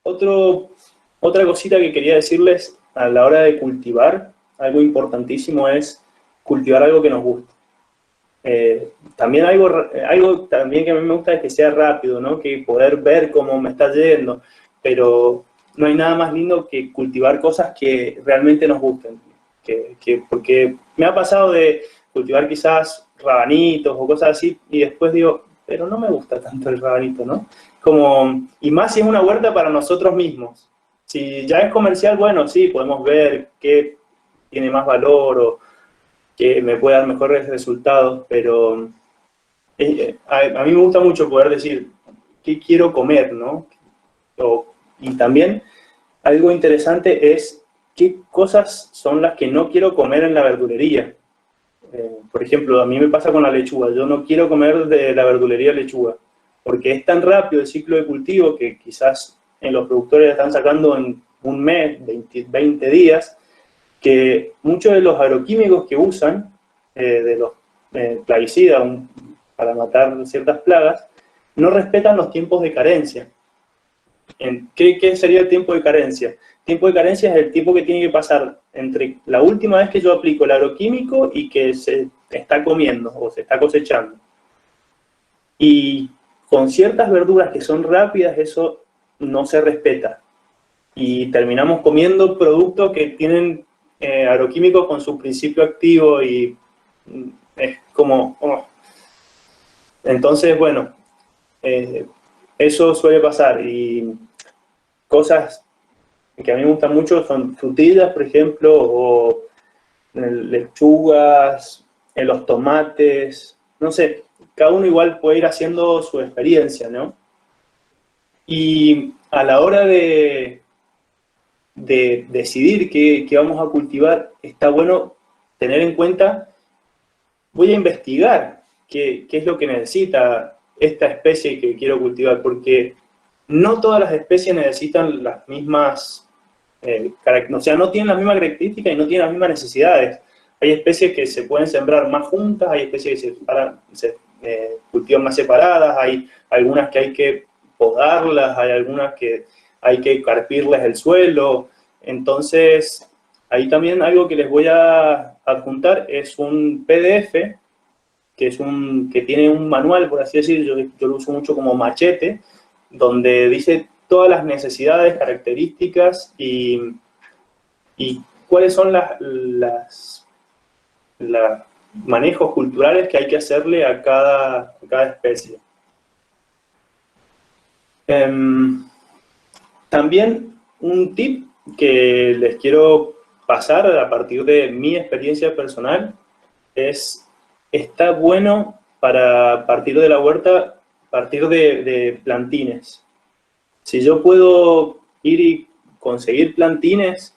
Otra cosita que quería decirles a la hora de cultivar, algo importantísimo es cultivar algo que nos guste. También algo también que a mí me gusta es que sea rápido, ¿no? Que poder ver cómo me está yendo, pero no hay nada más lindo que cultivar cosas que realmente nos gusten. Porque me ha pasado de cultivar quizás rabanitos o cosas así y después digo, pero no me gusta tanto el rabanito, ¿no? Y más si es una huerta para nosotros mismos. Si ya es comercial, bueno, sí, podemos ver qué tiene más valor o que me pueda dar mejores resultados, pero a mí me gusta mucho poder decir qué quiero comer, ¿no? Y también algo interesante es qué cosas son las que no quiero comer en la verdulería. Por ejemplo, a mí me pasa con la lechuga. Yo no quiero comer de la verdulería lechuga, porque es tan rápido el ciclo de cultivo que quizás en los productores están sacando en un mes, 20 días, que muchos de los agroquímicos que usan, de los plaguicidas para matar ciertas plagas, no respetan los tiempos de carencia. ¿Qué sería el tiempo de carencia? El tiempo de carencia es el tiempo que tiene que pasar entre la última vez que yo aplico el agroquímico y que se está comiendo o se está cosechando. Y con ciertas verduras que son rápidas, eso no se respeta. Y terminamos comiendo productos que tienen agroquímicos con su principio activo y es como... oh. Entonces, bueno, eso suele pasar. Y cosas que a mí me gustan mucho son frutillas, por ejemplo, o lechugas, los tomates, no sé, cada uno igual puede ir haciendo su experiencia, ¿no? Y a la hora de decidir qué vamos a cultivar, está bueno tener en cuenta, voy a investigar qué es lo que necesita esta especie que quiero cultivar, porque no todas las especies necesitan las mismas, o sea, no tienen las mismas características y no tienen las mismas necesidades. Hay especies que se pueden sembrar más juntas, hay especies que se cultivan más separadas, hay algunas que hay que podarlas, hay algunas que hay que carpirles el suelo. Entonces, ahí también algo que les voy a adjuntar es un PDF, que tiene un manual, por así decir, yo lo uso mucho como machete, donde dice todas las necesidades, características y cuáles son los manejos culturales que hay que hacerle a cada especie. También un tip que les quiero pasar a partir de mi experiencia personal es, está bueno para partir de la huerta, partir de plantines. Si yo puedo ir y conseguir plantines,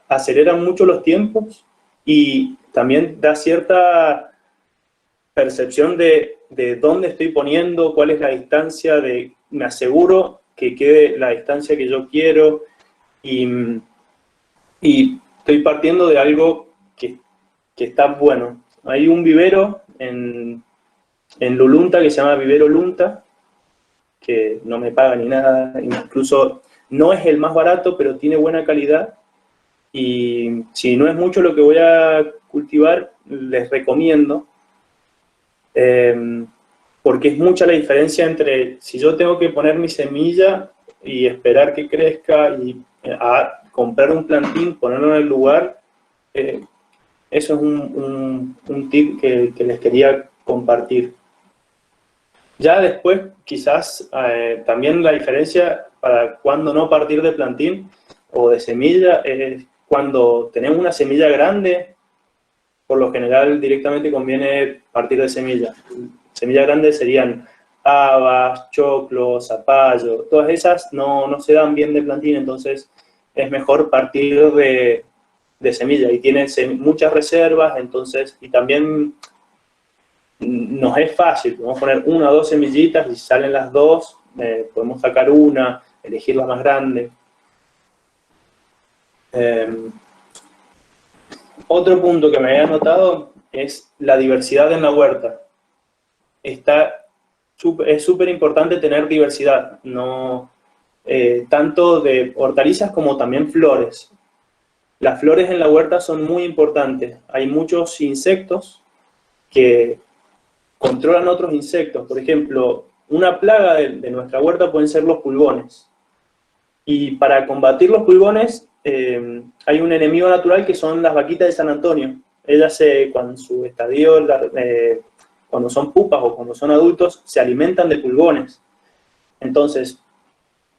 aceleran mucho los tiempos y también da cierta percepción de dónde estoy poniendo, cuál es la distancia, me aseguro que quede la distancia que yo quiero y estoy partiendo de algo que está bueno. Hay un vivero en Lulunta que se llama Vivero Lunta, que no me paga ni nada, incluso no es el más barato, pero tiene buena calidad. Y si no es mucho lo que voy a cultivar, les recomiendo, porque es mucha la diferencia entre si yo tengo que poner mi semilla y esperar que crezca y a comprar un plantín, ponerlo en el lugar. Eso es un tip que les quería compartir. Ya después, quizás, también la diferencia para cuando no partir de plantín o de semilla es cuando tenemos una semilla grande, por lo general directamente conviene partir de semilla. Semillas grandes serían habas, choclo, zapallo, todas esas no se dan bien de plantín, entonces es mejor partir de semilla y tienen muchas reservas, entonces, y también nos es fácil, podemos poner una o dos semillitas y si salen las dos, podemos sacar una, elegir la más grande. Otro punto que me había notado es la diversidad en la huerta. Es súper importante tener diversidad, no tanto de hortalizas como también flores. Las flores en la huerta son muy importantes. Hay muchos insectos que controlan otros insectos. Por ejemplo, una plaga de nuestra huerta pueden ser los pulgones. Y para combatir los pulgones hay un enemigo natural que son las vaquitas de San Antonio. Ellas cuando su estadio, cuando son pupas o cuando son adultos, se alimentan de pulgones. Entonces,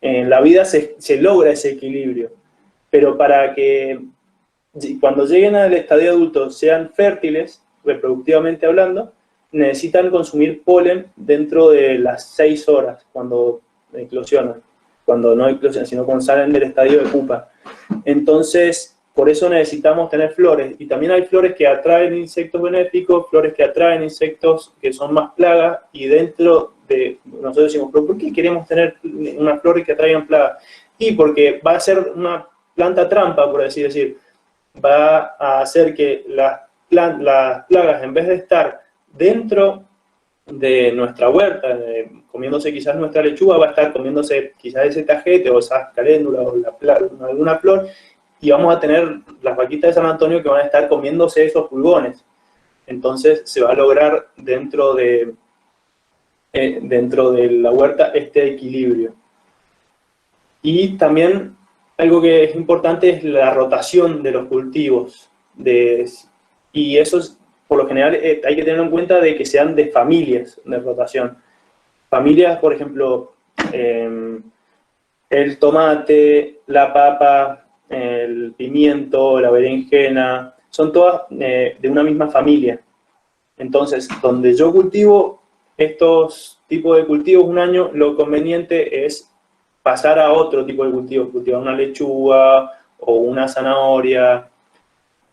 en la vida se logra ese equilibrio. Pero para que cuando lleguen al estadio adulto sean fértiles, reproductivamente hablando, necesitan consumir polen dentro de las 6 horas cuando eclosionan. Cuando no eclosionan, sino cuando salen del estadio de pupa. Entonces, por eso necesitamos tener flores. Y también hay flores que atraen insectos benéficos, flores que atraen insectos que son más plagas, y dentro de, nosotros decimos, ¿pero por qué queremos tener unas flores que atraigan plagas? Y porque va a ser una planta trampa, por así decir. Va a hacer que las plagas, en vez de estar dentro de nuestra huerta, comiéndose quizás nuestra lechuga, va a estar comiéndose quizás ese tajete o esa caléndula o alguna flor, y vamos a tener las vaquitas de San Antonio que van a estar comiéndose esos pulgones. Entonces se va a lograr dentro de la huerta este equilibrio. Y también algo que es importante es la rotación de los cultivos. Y eso es, por lo general hay que tener en cuenta de que sean de familias de rotación. Familias, por ejemplo, el tomate, la papa, el pimiento, la berenjena, son todas de una misma familia. Entonces, donde yo cultivo estos tipos de cultivos un año, lo conveniente es pasar a otro tipo de cultivo, cultivar una lechuga o una zanahoria,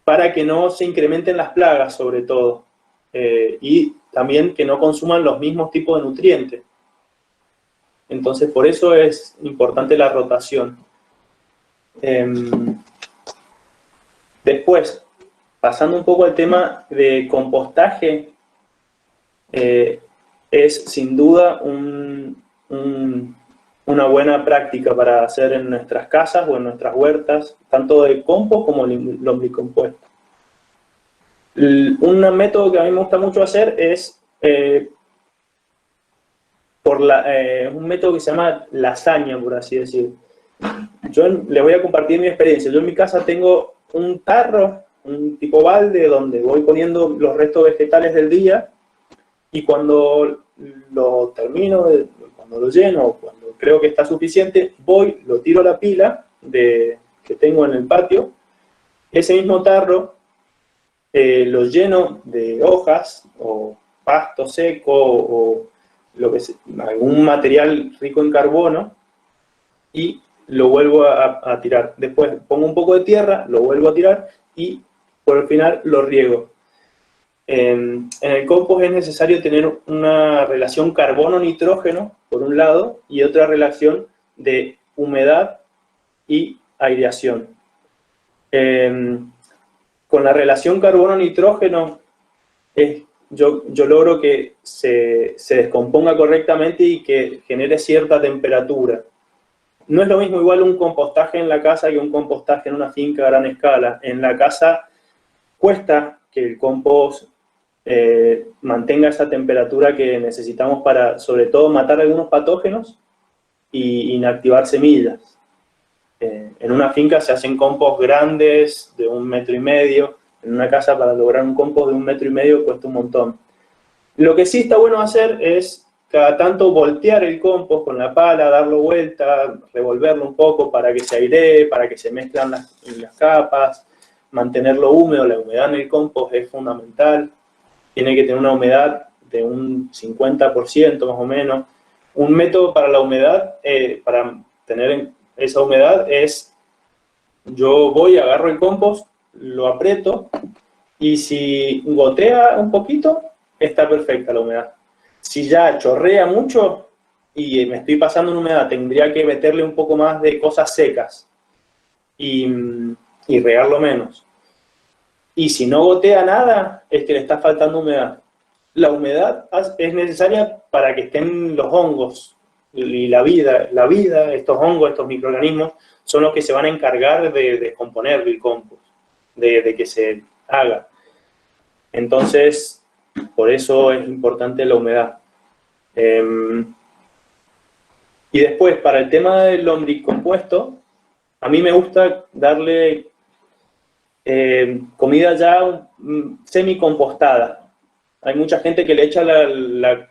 para que no se incrementen las plagas sobre todo, y también que no consuman los mismos tipos de nutrientes. Entonces por eso es importante la rotación. Después, pasando un poco al tema de compostaje, es sin duda una buena práctica para hacer en nuestras casas o en nuestras huertas, tanto de compost como lombricompuesto. Un método que a mí me gusta mucho hacer es un método que se llama lasaña, por así decir. Yo les voy a compartir mi experiencia. Yo en mi casa tengo un tarro, un tipo balde, donde voy poniendo los restos vegetales del día, y cuando lo termino, cuando lo lleno, cuando creo que está suficiente, lo tiro a la pila que tengo en el patio. Ese mismo tarro lo lleno de hojas o pasto seco o algún material rico en carbono, y lo vuelvo a tirar. Después pongo un poco de tierra, lo vuelvo a tirar y por el final lo riego. En el compost es necesario tener una relación carbono-nitrógeno, por un lado, y otra relación de humedad y aireación. Con la relación carbono-nitrógeno, yo logro que se descomponga correctamente y que genere cierta temperatura. No es lo mismo igual un compostaje en la casa que un compostaje en una finca a gran escala. En la casa cuesta que el compost mantenga esa temperatura que necesitamos para, sobre todo, matar algunos patógenos y inactivar semillas. En una finca se hacen compost grandes de 1,5 metros. En una casa, para lograr un compost de 1,5 metros cuesta un montón. Lo que sí está bueno hacer es cada tanto voltear el compost con la pala, darlo vuelta, revolverlo un poco para que se airee, para que se mezclen las capas, mantenerlo húmedo. La humedad en el compost es fundamental. Tiene que tener una humedad de un 50% más o menos. Un método para la humedad, para tener esa humedad, es: yo agarro el compost, lo aprieto, y si gotea un poquito, está perfecta la humedad. Si ya chorrea mucho y me estoy pasando en humedad, tendría que meterle un poco más de cosas secas y regarlo menos. Y si no gotea nada, es que le está faltando humedad. La humedad es necesaria para que estén los hongos y la vida, estos hongos, estos microorganismos, son los que se van a encargar de descomponer el compost, de que se haga. Entonces, por eso es importante la humedad. Y después, para el tema del lombricompuesto, a mí me gusta darle comida ya semi-compostada. Hay mucha gente que le echa la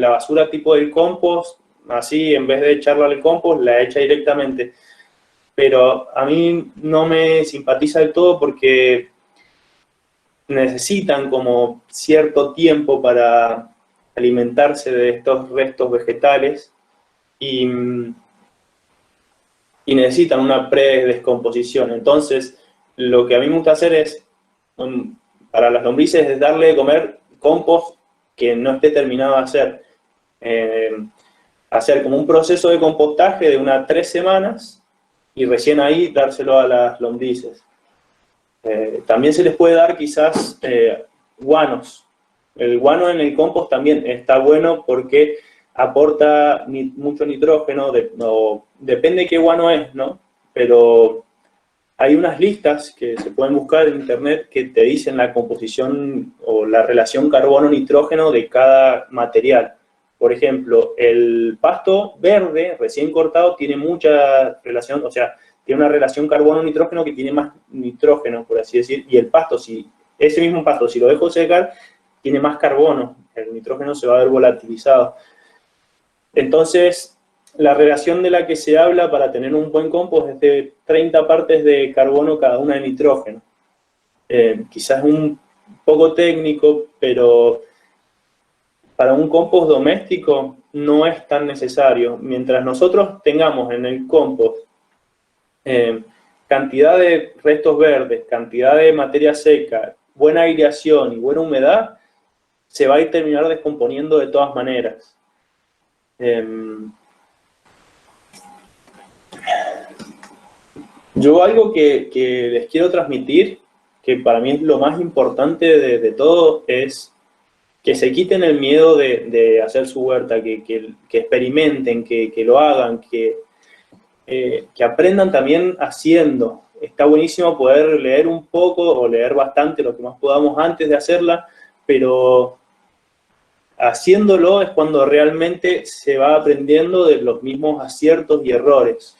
basura tipo del compost, así, en vez de echarla al compost, la echa directamente. Pero a mí no me simpatiza del todo porque necesitan como cierto tiempo para alimentarse de estos restos vegetales y necesitan una predescomposición. Entonces, lo que a mí me gusta hacer es, para las lombrices, es darle de comer compost que no esté terminado de hacer. Hacer como un proceso de compostaje de unas 3 semanas y recién ahí dárselo a las lombrices. También se les puede dar quizás guanos. El guano en el compost también está bueno porque aporta mucho nitrógeno, depende qué guano es, ¿no? Pero hay unas listas que se pueden buscar en internet que te dicen la composición o la relación carbono-nitrógeno de cada material. Por ejemplo, el pasto verde recién cortado tiene mucha relación, o sea, tiene una relación carbono-nitrógeno que tiene más nitrógeno, por así decir, y el pasto, ese mismo pasto, si lo dejo secar, tiene más carbono, el nitrógeno se va a ver volatilizado. Entonces, la relación de la que se habla para tener un buen compost es de 30 partes de carbono cada una de nitrógeno. Quizás es un poco técnico, pero para un compost doméstico no es tan necesario. Mientras nosotros tengamos en el compost cantidad de restos verdes, cantidad de materia seca, buena aireación y buena humedad, se va a ir terminar descomponiendo de todas maneras. Yo algo que les quiero transmitir, que para mí es lo más importante de todo, es que se quiten el miedo de hacer su huerta, que experimenten, que lo hagan, que aprendan también haciendo. Está buenísimo poder leer un poco o leer bastante, lo que más podamos antes de hacerla, pero haciéndolo es cuando realmente se va aprendiendo de los mismos aciertos y errores.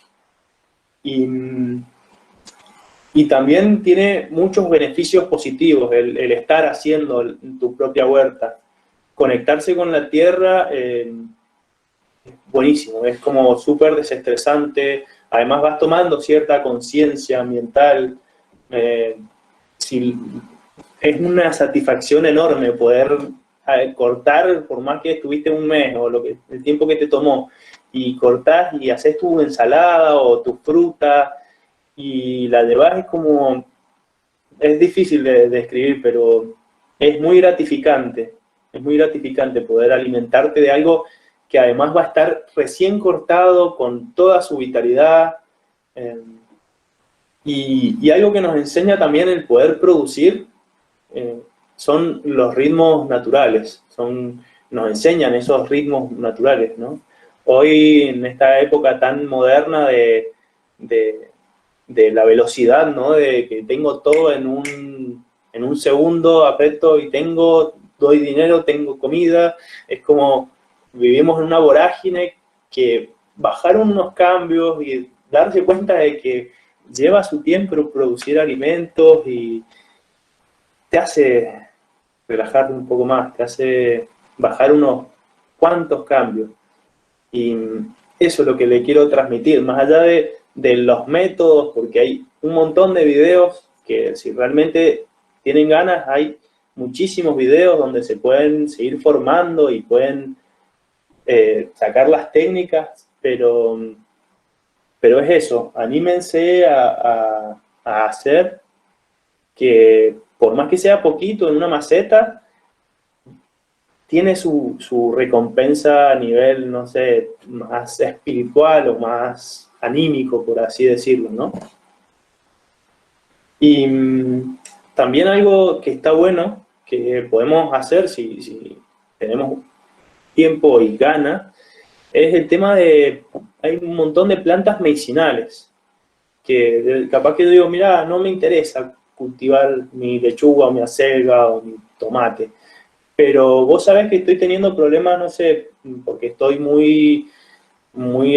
Y también tiene muchos beneficios positivos el estar haciendo tu propia huerta. Conectarse con la tierra es buenísimo, es como súper desestresante. Además vas tomando cierta conciencia ambiental. Es una satisfacción enorme poder cortar, por más que estuviste un mes o el tiempo que te tomó, y cortás y haces tu ensalada o tu fruta y la llevas, es difícil de describir, pero es muy gratificante poder alimentarte de algo que además va a estar recién cortado con toda su vitalidad, y algo que nos enseña también el poder producir son los ritmos naturales, nos enseñan esos ritmos naturales, ¿no? Hoy, en esta época tan moderna de la velocidad, ¿no? De que tengo todo en un segundo, aprieto y doy dinero, tengo comida, es como vivimos en una vorágine que bajar unos cambios y darse cuenta de que lleva su tiempo producir alimentos y te hace relajarte un poco más, te hace bajar unos cuantos cambios. Y eso es lo que le quiero transmitir, más allá de los métodos, porque hay un montón de videos que si realmente tienen ganas, hay muchísimos videos donde se pueden seguir formando y pueden sacar las técnicas, pero es eso, anímense a hacer que, por más que sea poquito en una maceta, tiene su recompensa a nivel, no sé, más espiritual o más anímico, por así decirlo, ¿no? Y también algo que está bueno, que podemos hacer si tenemos tiempo y ganas, es el tema de, hay un montón de plantas medicinales, que capaz que yo digo, mira, no me interesa cultivar mi lechuga o mi acelga o mi tomate, pero vos sabés que estoy teniendo problemas, no sé, porque estoy muy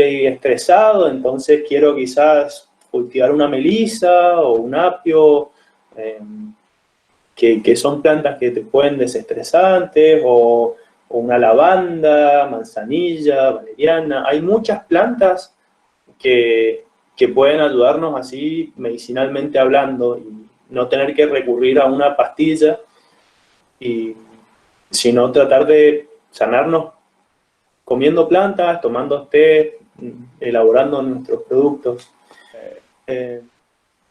estresado, entonces quiero quizás cultivar una melisa o un apio, eh, que son plantas que te pueden desestresantes, o una lavanda, manzanilla, valeriana. Hay muchas plantas que pueden ayudarnos así medicinalmente hablando y no tener que recurrir a una pastilla, y, sino tratar de sanarnos comiendo plantas, tomando té, elaborando nuestros productos. Eh,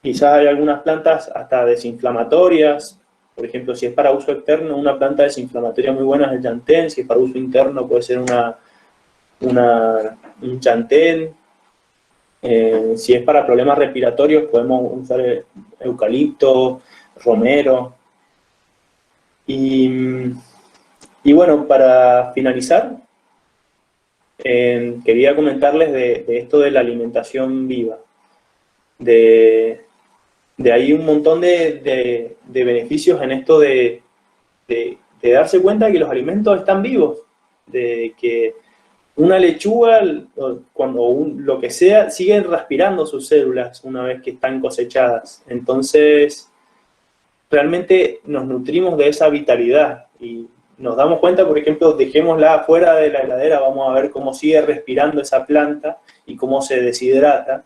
Quizás hay algunas plantas hasta desinflamatorias. Por ejemplo, si es para uso externo, una planta desinflamatoria muy buena es el llantén. Si es para uso interno, puede ser un llantén. Si es para problemas respiratorios, podemos usar eucalipto, romero. Y, y bueno, para finalizar, quería comentarles de esto de la alimentación viva. De ahí un montón de beneficios en esto de darse cuenta de que los alimentos están vivos, de que una lechuga, lo que sea, siguen respirando sus células una vez que están cosechadas. Entonces, realmente nos nutrimos de esa vitalidad y nos damos cuenta, por ejemplo, dejémosla afuera de la heladera, vamos a ver cómo sigue respirando esa planta y cómo se deshidrata.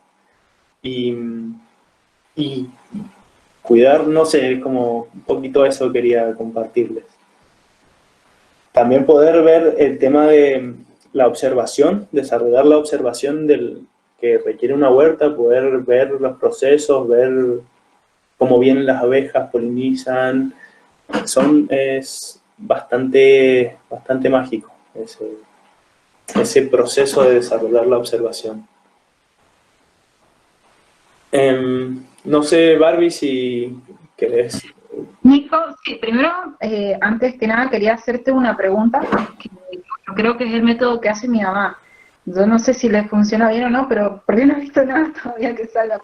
Y, y cuidar, no sé, como un poquito eso quería compartirles. También poder ver el tema de la observación, desarrollar la observación que requiere una huerta, poder ver los procesos, ver cómo vienen las abejas, polinizan. Es bastante mágico ese proceso de desarrollar la observación. No sé, Barbie, si querés. Nico, sí, primero, antes que nada, quería hacerte una pregunta, que yo creo que es el método que hace mi mamá. Yo no sé si le funciona bien o no, pero porque no he visto nada todavía que salga,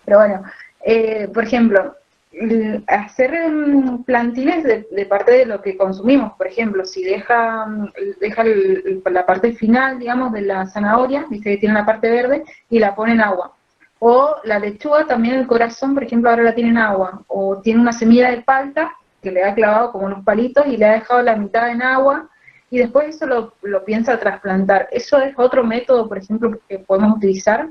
pero bueno. Por ejemplo, hacer plantines de parte de lo que consumimos. Por ejemplo, si deja la parte final, digamos, de la zanahoria, dice que tiene la parte verde, y la pone en agua. O la lechuga, también el corazón, por ejemplo, ahora la tiene en agua. O tiene una semilla de palta que le ha clavado como unos palitos y le ha dejado la mitad en agua y después eso lo piensa trasplantar. ¿Eso es otro método, por ejemplo, que podemos utilizar?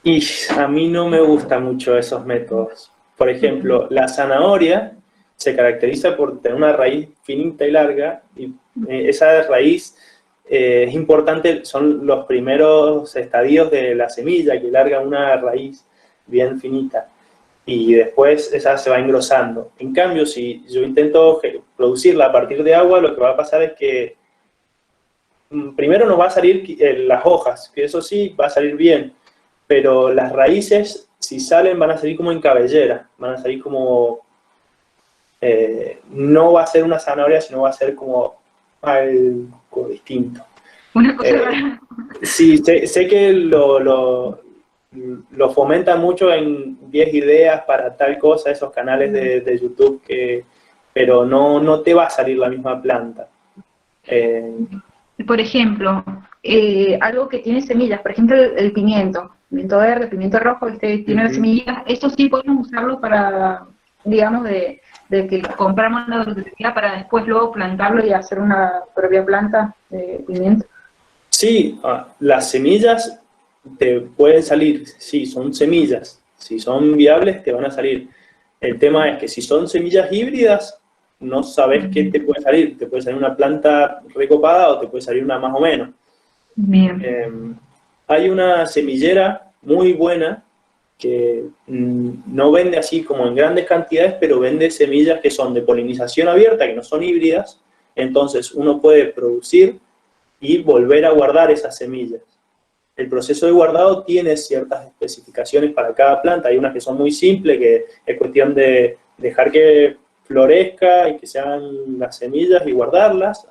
Y a mí no me gustan mucho esos métodos. Por ejemplo, la zanahoria se caracteriza por tener una raíz finita y larga, y esa raíz es importante, son los primeros estadios de la semilla, que larga una raíz bien finita, y después esa se va engrosando. En cambio, si yo intento producirla a partir de agua, lo que va a pasar es que primero nos va a salir las hojas, que eso sí va a salir bien, pero las raíces, si salen, van a salir como en cabellera, van a salir como, no va a ser una zanahoria, sino va a ser como algo distinto. Una cosa rara. Sí, sé que lo fomenta mucho en 10 ideas para tal cosa, esos canales de YouTube, pero no te va a salir la misma planta. Por ejemplo, algo que tiene semillas, por ejemplo, el pimiento verde, pimiento rojo, tiene las semillas, eso sí podemos usarlo para, digamos, de que compramos la verdulería para después luego plantarlo y hacer una propia planta de pimiento. Sí, las semillas te pueden salir, sí, son semillas. Si son viables, te van a salir. El tema es que si son semillas híbridas, no sabes qué te puede salir. Te puede salir una planta recopada o te puede salir una más o menos. Bien. Hay una semillera muy buena que no vende así como en grandes cantidades, pero vende semillas que son de polinización abierta, que no son híbridas. Entonces uno puede producir y volver a guardar esas semillas. El proceso de guardado tiene ciertas especificaciones para cada planta. Hay unas que son muy simples, que es cuestión de dejar que florezca y que sean las semillas y guardarlas.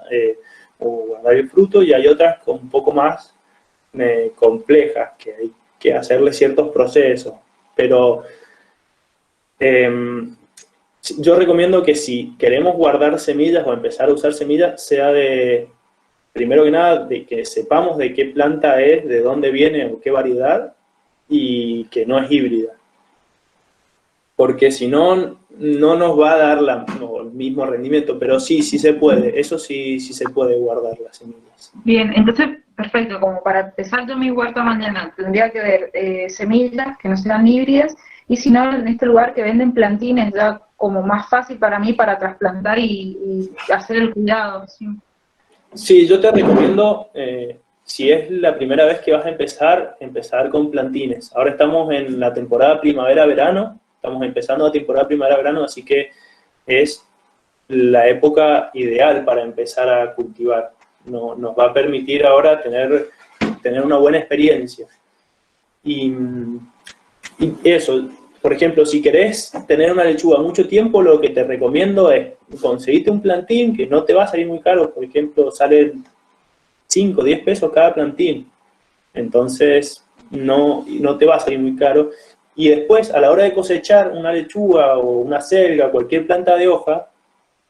o guardar el fruto, y hay otras un poco más complejas, que hay que hacerle ciertos procesos. Pero yo recomiendo que si queremos guardar semillas o empezar a usar semillas, sea primero que nada, de que sepamos de qué planta es, de dónde viene o qué variedad, y que no es híbrida. Porque si no, no nos va a dar el mismo rendimiento, pero sí se puede, eso sí se puede guardar las semillas. Bien, entonces, perfecto, como para empezar yo mi huerta mañana, tendría que ver semillas que no sean híbridas, y si no, en este lugar que venden plantines, ya como más fácil para mí para trasplantar y hacer el cuidado. ¿Sí? Sí, yo te recomiendo, si es la primera vez que vas a empezar con plantines. Ahora estamos en la temporada primavera-verano, estamos empezando la temporada primavera-verano, así que es la época ideal para empezar a cultivar. Nos va a permitir ahora tener una buena experiencia. Y eso, por ejemplo, si querés tener una lechuga mucho tiempo, lo que te recomiendo es conseguirte un plantín que no te va a salir muy caro. Por ejemplo, salen 5 o 10 pesos cada plantín. Entonces, no te va a salir muy caro. Y después, a la hora de cosechar una lechuga o una selga, cualquier planta de hoja,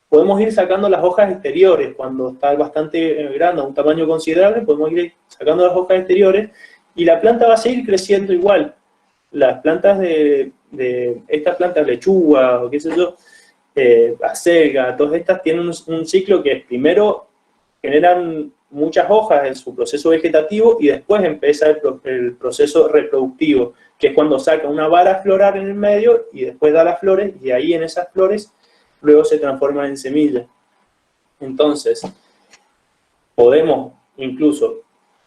podemos ir sacando las hojas exteriores. Cuando está bastante grande, a un tamaño considerable, podemos ir sacando las hojas exteriores y la planta va a seguir creciendo igual. Las plantas estas plantas lechuga o qué sé yo, acelga, todas estas tienen un ciclo que primero generan muchas hojas en su proceso vegetativo y después empieza el proceso reproductivo, que es cuando saca una vara floral en el medio y después da las flores, y ahí en esas flores luego se transforman en semillas. Entonces, podemos incluso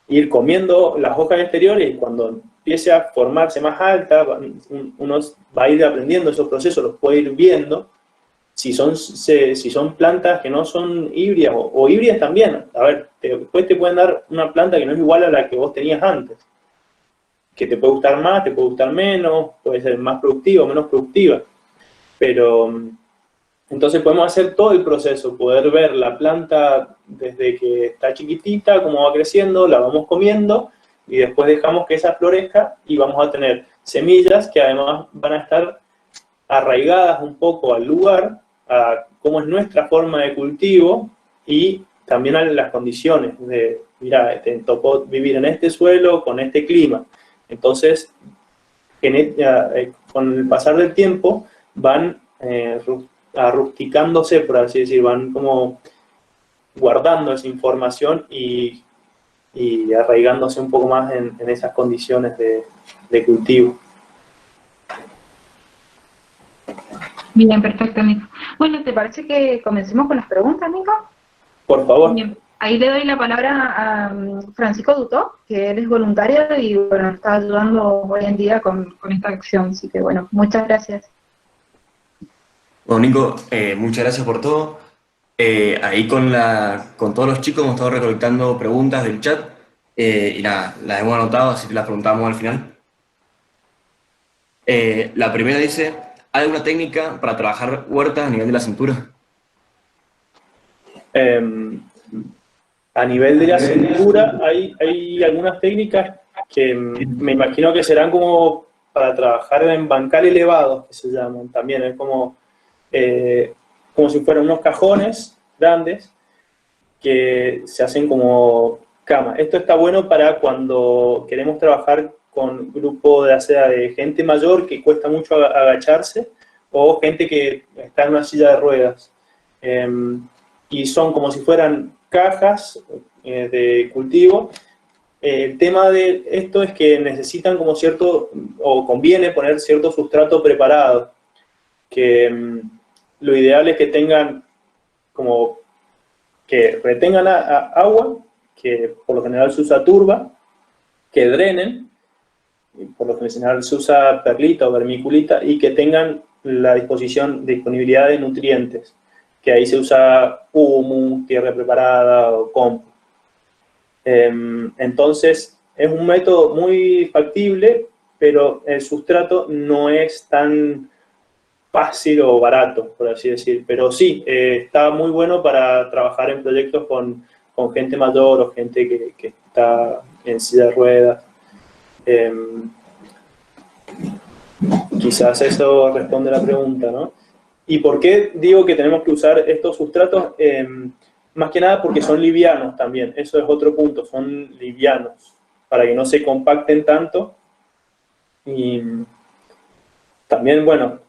ir comiendo las hojas exteriores, y cuando empiece a formarse más alta, uno va a ir aprendiendo esos procesos, los puede ir viendo. Si son plantas que no son híbridas, o híbridas también, a ver, después te pueden dar una planta que no es igual a la que vos tenías antes, que te puede gustar más, te puede gustar menos, puede ser más productiva o menos productiva, pero entonces podemos hacer todo el proceso, poder ver la planta desde que está chiquitita, cómo va creciendo, la vamos comiendo, y después dejamos que esa florezca y vamos a tener semillas que además van a estar arraigadas un poco al lugar, a cómo es nuestra forma de cultivo, y también a las condiciones de, mira, te tocó vivir en este suelo, con este clima. Entonces, con el pasar del tiempo, van arrusticándose, por así decir, van como guardando esa información y arraigándose un poco más en esas condiciones de cultivo. Bien, perfecto, Nico. Bueno, ¿te parece que comencemos con las preguntas, Nico? Por favor. Bien. Ahí le doy la palabra a Francisco Dutó, que él es voluntario y bueno, está ayudando hoy en día con esta acción. Así que bueno, muchas gracias. Bueno, Nico, muchas gracias por todo. Ahí con todos los chicos hemos estado recolectando preguntas del chat y nada, las hemos anotado, así que las preguntamos al final. La primera dice, ¿hay alguna técnica para trabajar huertas a nivel de la cintura? A nivel de la cintura hay algunas técnicas que me imagino que serán como para trabajar en bancal elevados, que se llaman también. Es como si fueran unos cajones grandes que se hacen como cama. Esto está bueno para cuando queremos trabajar con grupo de gente mayor que cuesta mucho agacharse, o gente que está en una silla de ruedas. Y son como si fueran cajas de cultivo. El tema de esto es que necesitan como o conviene poner cierto sustrato preparado, que lo ideal es que tengan como que retengan agua, que por lo general se usa turba, que drenen, por lo general se usa perlita o vermiculita, y que tengan la disponibilidad de nutrientes, que ahí se usa humus, tierra preparada o compost. Entonces, es un método muy factible, pero el sustrato no es tan fácil o barato, por así decir. Pero sí, está muy bueno para trabajar en proyectos con con gente mayor o gente que está en silla de ruedas. Quizás eso responde a la pregunta, ¿no? ¿Y por qué digo que tenemos que usar estos sustratos? Más que nada porque son livianos también, eso es otro punto, son livianos, para que no se compacten tanto. Y también, bueno,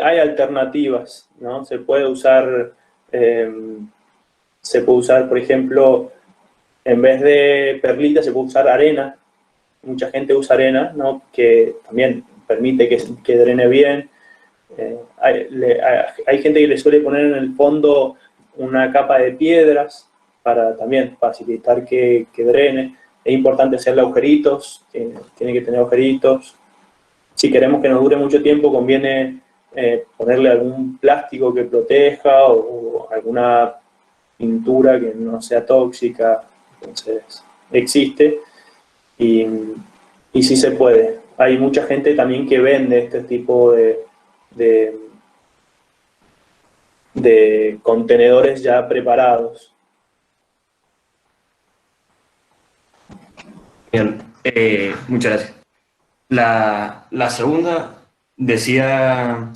hay alternativas, ¿no? Se puede usar, por ejemplo, en vez de perlita se puede usar arena. Mucha gente usa arena, ¿no? Que también permite que drene bien. Hay gente que le suele poner en el fondo una capa de piedras para también facilitar que drene. Es importante hacerle agujeritos, tiene que tener agujeritos. Si queremos que nos dure mucho tiempo, conviene ponerle algún plástico que proteja o alguna pintura que no sea tóxica. Entonces, existe y sí se puede. Hay mucha gente también que vende este tipo de contenedores ya preparados. Bien, muchas gracias. La segunda decía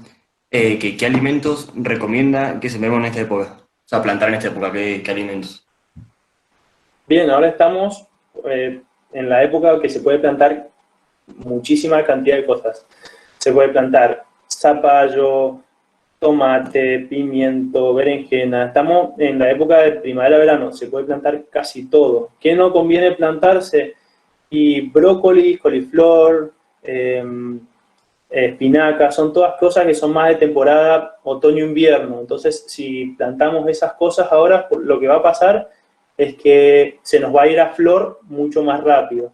que qué alimentos recomienda que sembremos en esta época. O sea, plantar en esta época, qué alimentos. Bien, ahora estamos en la época que se puede plantar muchísima cantidad de cosas. Se puede plantar zapallo, tomate, pimiento, berenjena. Estamos en la época de primavera-verano, se puede plantar casi todo. ¿Qué no conviene plantarse? Y brócoli, coliflor, espinaca, son todas cosas que son más de temporada otoño-invierno. Entonces, si plantamos esas cosas ahora, lo que va a pasar es que se nos va a ir a flor mucho más rápido.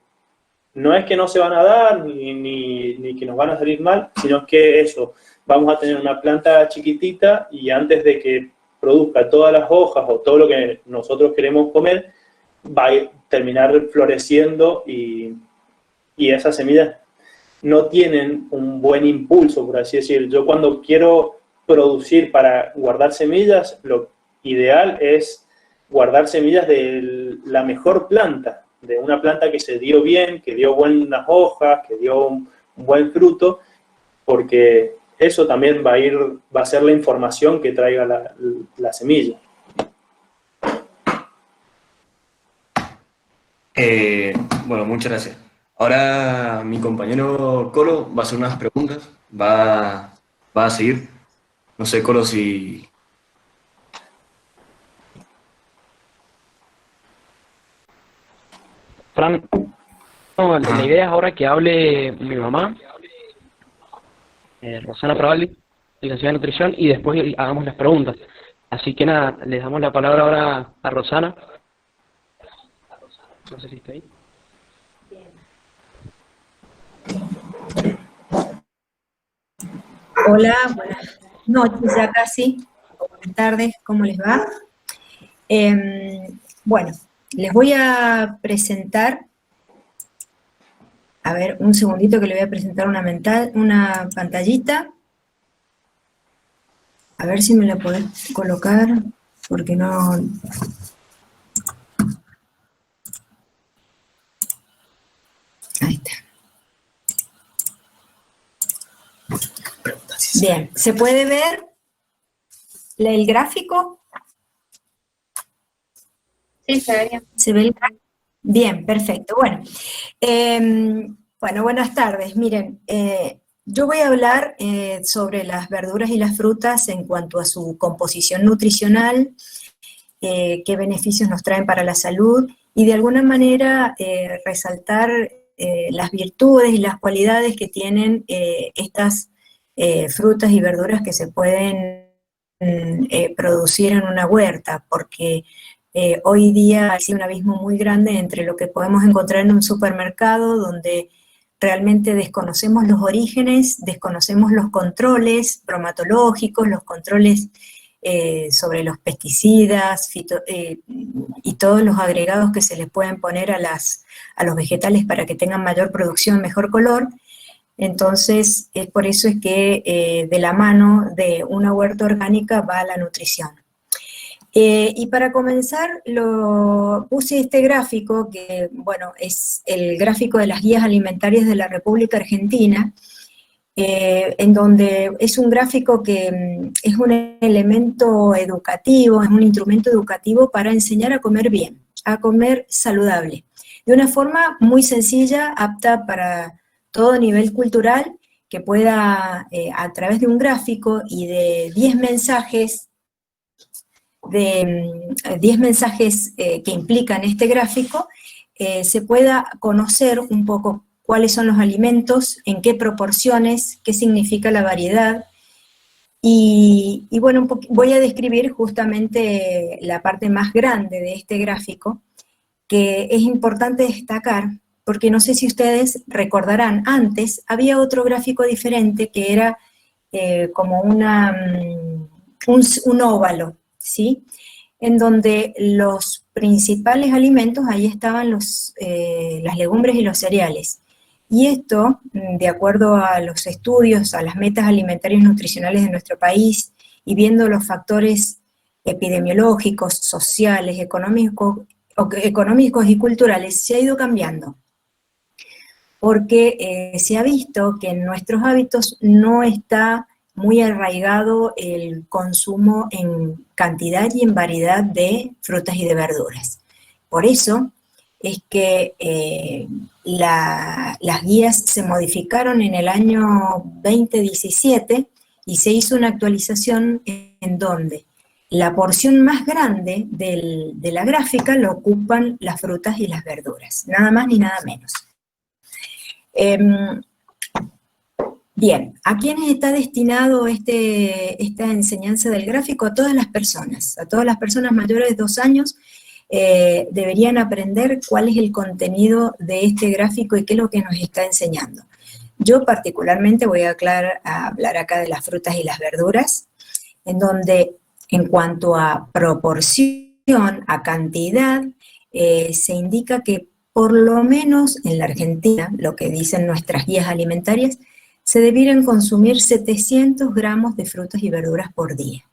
No es que no se van a dar, ni que nos van a salir mal, sino que eso, vamos a tener una planta chiquitita y antes de que produzca todas las hojas o todo lo que nosotros queremos comer, va a terminar floreciendo y esas semillas no tienen un buen impulso, por así decir. Yo cuando quiero producir para guardar semillas, lo ideal es guardar semillas de la mejor planta, de una planta que se dio bien, que dio buenas hojas, que dio un buen fruto, porque eso también va a ser la información que traiga la semilla. Bueno, muchas gracias. Ahora mi compañero Colo va a hacer unas preguntas, va a seguir. No sé, Colo, si... Fran, no, la idea es ahora que hable mi mamá, Rosana Pravalli, licenciada en nutrición, y después hagamos las preguntas. Así que nada, le damos la palabra ahora a Rosana. No sé si está ahí. Hola, buenas noches ya casi, buenas tardes, ¿cómo les va? Bueno, les voy a presentar, a ver, un segundito que le voy a presentar una pantallita, a ver si me la podés colocar, porque no... Ahí está. Bien, ¿se puede ver el gráfico? Sí, se ve bien. ¿Se ve el gráfico? Bien, perfecto. Bueno, buenas tardes. Miren, yo voy a hablar sobre las verduras y las frutas en cuanto a su composición nutricional, qué beneficios nos traen para la salud y de alguna manera resaltar las virtudes y las cualidades que tienen estas frutas y verduras que se pueden producir en una huerta, porque hoy día hay un abismo muy grande entre lo que podemos encontrar en un supermercado, donde realmente desconocemos los orígenes, desconocemos los controles bromatológicos, los controles sobre los pesticidas y todos los agregados que se les pueden poner a los vegetales para que tengan mayor producción, mejor color. Entonces, por eso es que de la mano de una huerta orgánica va la nutrición. Y para comenzar, puse este gráfico, que bueno, es el gráfico de las guías alimentarias de la República Argentina, en donde es un gráfico que es un elemento educativo, es un instrumento educativo para enseñar a comer bien, a comer saludable, de una forma muy sencilla, apta para todo nivel cultural, que pueda, a través de un gráfico y de 10 mensajes, que implican este gráfico, se pueda conocer un poco cuáles son los alimentos, en qué proporciones, qué significa la variedad. Y bueno, voy a describir justamente la parte más grande de este gráfico, que es importante destacar, porque no sé si ustedes recordarán, antes había otro gráfico diferente que era como un óvalo, ¿sí? En donde los principales alimentos, ahí estaban las legumbres y los cereales. Y esto, de acuerdo a los estudios, a las metas alimentarias y nutricionales de nuestro país, y viendo los factores epidemiológicos, sociales, económicos y culturales, se ha ido cambiando. Porque se ha visto que en nuestros hábitos no está muy arraigado el consumo en cantidad y en variedad de frutas y de verduras. Por eso es que las guías se modificaron en el año 2017 y se hizo una actualización en donde la porción más grande de la gráfica lo ocupan las frutas y las verduras, nada más ni nada menos. Bien, ¿a quiénes está destinado esta enseñanza del gráfico? A todas las personas mayores de 2 años deberían aprender cuál es el contenido de este gráfico y qué es lo que nos está enseñando. Yo particularmente voy a hablar acá de las frutas y las verduras, en donde en cuanto a proporción, a cantidad, se indica que por lo menos en la Argentina, lo que dicen nuestras guías alimentarias, se debieran consumir 700 gramos de frutas y verduras por día,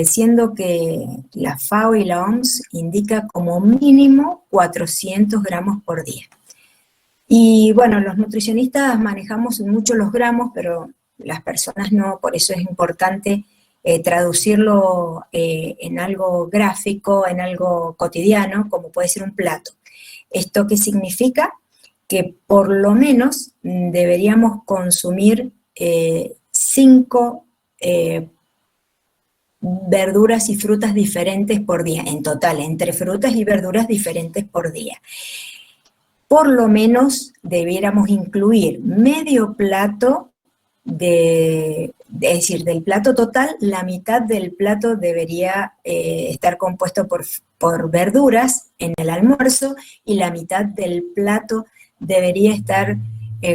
siendo que la FAO y la OMS indica como mínimo 400 gramos por día. Y bueno, los nutricionistas manejamos mucho los gramos, pero las personas no, por eso es importante traducirlo en algo gráfico, en algo cotidiano, como puede ser un plato. ¿Esto qué significa? Que por lo menos deberíamos consumir 5 verduras y frutas diferentes por día, en total, entre frutas y verduras diferentes por día. Por lo menos debiéramos incluir medio plato es decir, del plato total, la mitad del plato debería estar compuesto por verduras en el almuerzo y la mitad del plato debería estar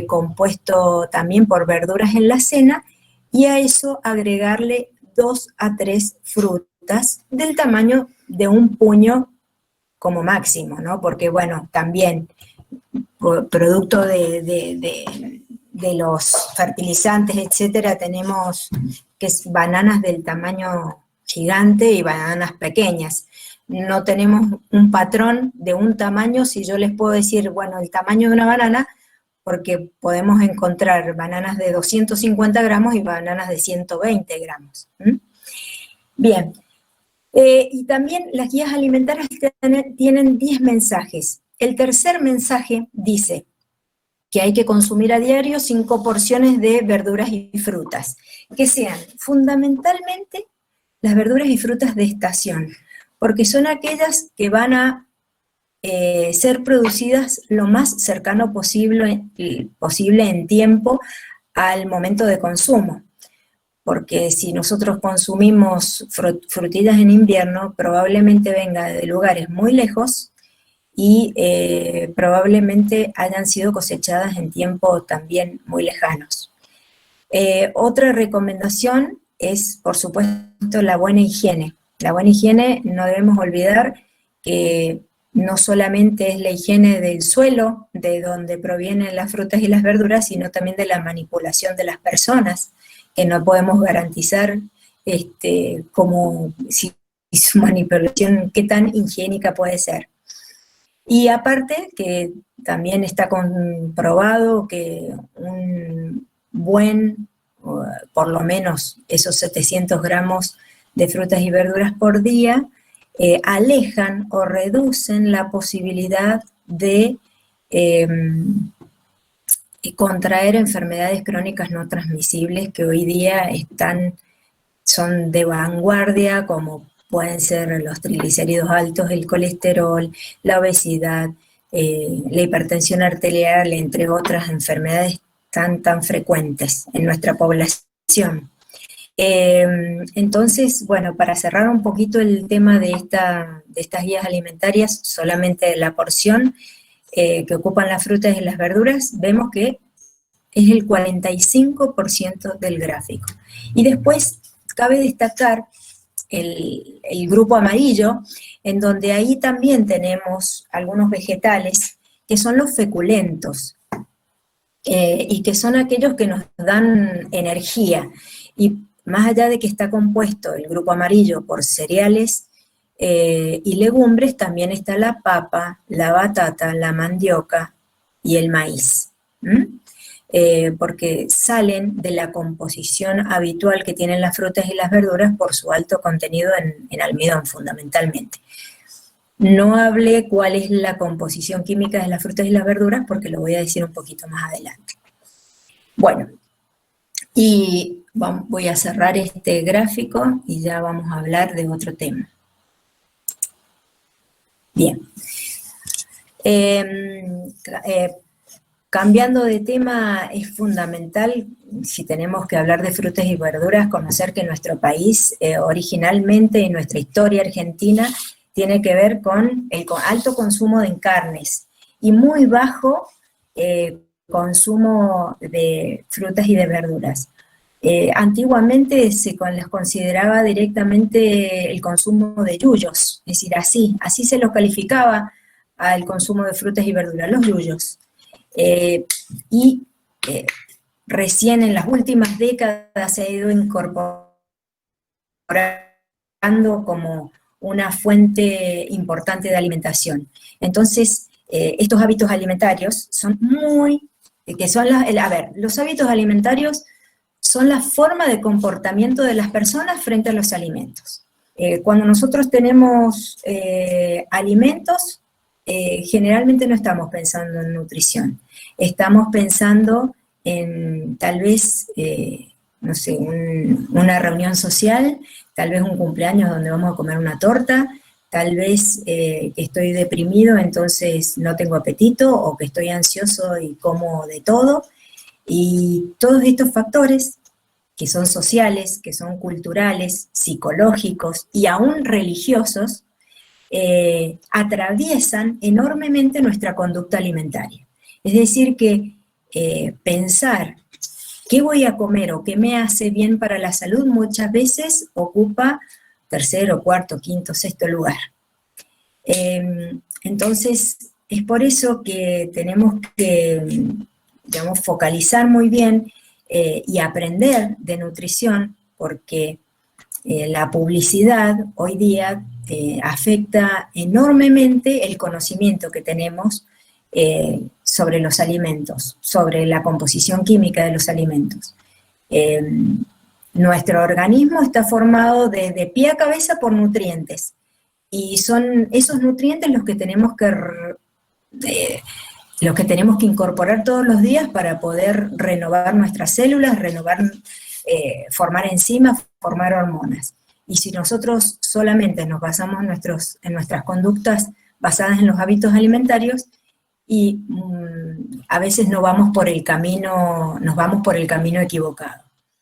compuesto también por verduras en la cena, y a eso agregarle 2 a 3 frutas del tamaño de un puño como máximo, ¿no? Porque, bueno, también producto de los fertilizantes, etcétera, tenemos bananas del tamaño gigante y bananas pequeñas. No tenemos un patrón de un tamaño, si yo les puedo decir, bueno, el tamaño de una banana, porque podemos encontrar bananas de 250 gramos y bananas de 120 gramos. Bien, y también las guías alimentarias tienen 10 mensajes. El tercer mensaje dice que hay que consumir a diario 5 porciones de verduras y frutas, que sean fundamentalmente las verduras y frutas de estación, porque son aquellas que van a ser producidas lo más cercano posible en tiempo al momento de consumo. Porque si nosotros consumimos frutillas en invierno, probablemente venga de lugares muy lejos y probablemente hayan sido cosechadas en tiempos también muy lejanos. Otra recomendación es, por supuesto, la buena higiene. La buena higiene, no debemos olvidar que no solamente es la higiene del suelo, de donde provienen las frutas y las verduras, sino también de la manipulación de las personas, que no podemos garantizar como si su manipulación, qué tan higiénica puede ser. Y aparte, que también está comprobado que un buen, por lo menos esos 700 gramos de frutas y verduras por día, alejan o reducen la posibilidad de contraer enfermedades crónicas no transmisibles que hoy día son de vanguardia, como pueden ser los triglicéridos altos, el colesterol, la obesidad, la hipertensión arterial, entre otras enfermedades tan frecuentes en nuestra población. Entonces, bueno, para cerrar un poquito el tema de estas guías alimentarias, solamente la porción que ocupan las frutas y las verduras, vemos que es el 45% del gráfico. Y después cabe destacar el grupo amarillo, en donde ahí también tenemos algunos vegetales que son los feculentos, y que son aquellos que nos dan energía. Y más allá de que está compuesto el grupo amarillo por cereales y legumbres, también está la papa, la batata, la mandioca y el maíz. Porque salen de la composición habitual que tienen las frutas y las verduras por su alto contenido en almidón, fundamentalmente. No hablé cuál es la composición química de las frutas y las verduras porque lo voy a decir un poquito más adelante. Bueno, y voy a cerrar este gráfico y ya vamos a hablar de otro tema. Bien. Cambiando de tema, es fundamental, si tenemos que hablar de frutas y verduras, conocer que nuestro país, originalmente en nuestra historia argentina, tiene que ver con el alto consumo de carnes y muy bajo consumo de frutas y de verduras. Antiguamente se les consideraba directamente el consumo de yuyos, es decir, así se los calificaba al consumo de frutas y verduras, los yuyos. Recién en las últimas décadas se ha ido incorporando como una fuente importante de alimentación. Entonces, estos hábitos alimentarios son los hábitos alimentarios son la forma de comportamiento de las personas frente a los alimentos. Cuando nosotros tenemos alimentos, generalmente no estamos pensando en nutrición, estamos pensando en tal vez, no sé, una reunión social, tal vez un cumpleaños donde vamos a comer una torta, tal vez estoy deprimido, entonces no tengo apetito, o que estoy ansioso y como de todo, y todos estos factores que son sociales, que son culturales, psicológicos y aún religiosos, atraviesan enormemente nuestra conducta alimentaria. Es decir, que pensar qué voy a comer o qué me hace bien para la salud muchas veces ocupa tercero, cuarto, quinto, sexto lugar. Entonces, es por eso que tenemos que, digamos, focalizar muy bien y aprender de nutrición, porque la publicidad hoy día afecta enormemente el conocimiento que tenemos sobre los alimentos, sobre la composición química de los alimentos. Nuestro organismo está formado de pie a cabeza por nutrientes, y son esos nutrientes los que tenemos que incorporar todos los días para poder renovar nuestras células, formar enzimas, formar hormonas. Y si nosotros solamente nos basamos en nuestras conductas basadas en los hábitos alimentarios, y a veces nos vamos por el camino equivocado.